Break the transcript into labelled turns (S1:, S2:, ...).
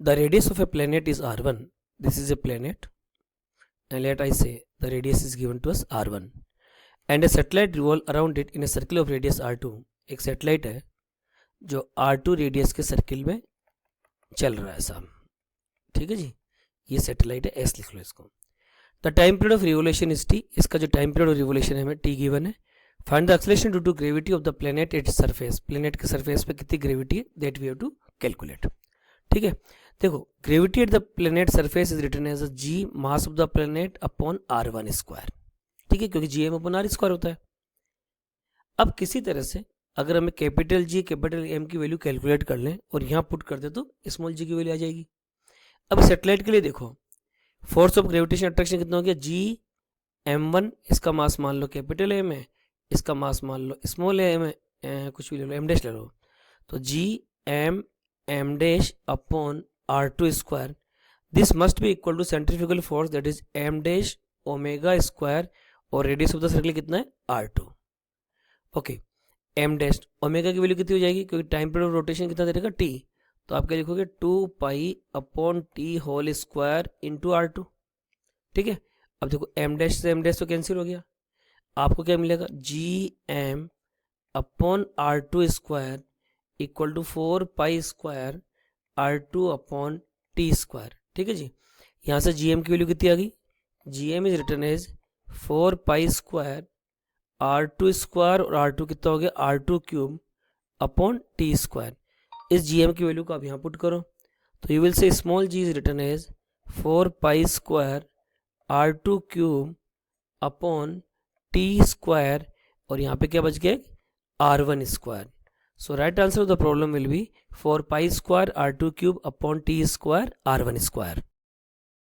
S1: the radius of a planet is r1. This is a planet, and let I say the radius is given to us r1, and a satellite revolve around it in a circle of radius r2. एक satellite है जो r2 radius के circle में चल रहा है साहब, ठीक है जी, ये सैटेलाइट है, s लिख लो इसको। The time period of revolution is t, इसका जो टाइम पीरियड ऑफ रिवोल्यूशन है हमें t गिवन है। Find the acceleration due to gravity of the planet its surface, planet के सरफेस पे कितनी ग्रेविटी है that we have to calculate, ठीक है। देखो gravity at the planet surface is written as g mass of the planet upon r1 square, ठीक है, क्योंकि gm अपॉन r स्क्वायर होता है। अब किसी तरह से अगर हमें कैपिटल G कैपिटल M की वैल्यू कैलकुलेट कर लें और यहाँ पुट कर दे तो स्मॉल g की वैल्यू आ जाएगी। अब सैटेलाइट के लिए देखो फोर्स ऑफ ग्रेविटेशन अट्रैक्शन कितना हो गया, g m1, इसका मास मान लो कैपिटल M है, इसका मास मान लो स्मॉल m है, कुछ भी ले लो, m डैश ले लो, तो g m dash upon r2 square, this must be equal to centrifugal force that is m dash omega square, और रेडियस ऑफ द सर्कल कितना है r2। Okay, m dash omega की वैल्यू कितनी हो जाएगी, क्योंकि टाइम पीरियड ऑफ रोटेशन कितना दे देगा t, तो आप क्या लिखोगे 2 pi upon t whole square into r2, ठीक है। अब देखो m डैश से m डैश तो कैंसिल हो गया, आपको क्या मिलेगा gm upon r2 square equal to 4 pi square r2 upon T square, ठीक है जी। यहाँ से gm की वैल्यू कितनी आ गई, gm is written as 4 pi square r2 square, और r2 कितना हो गया r2 cube upon T square. इस gm की वैल्यू को आप यहाँ पुट करो तो you will say small g is written as 4 pi square r2 cube upon T square, और यहाँ पे क्या बच गया r1 square. So right answer of the problem will be 4 pi square r2 cube upon t square r1 square.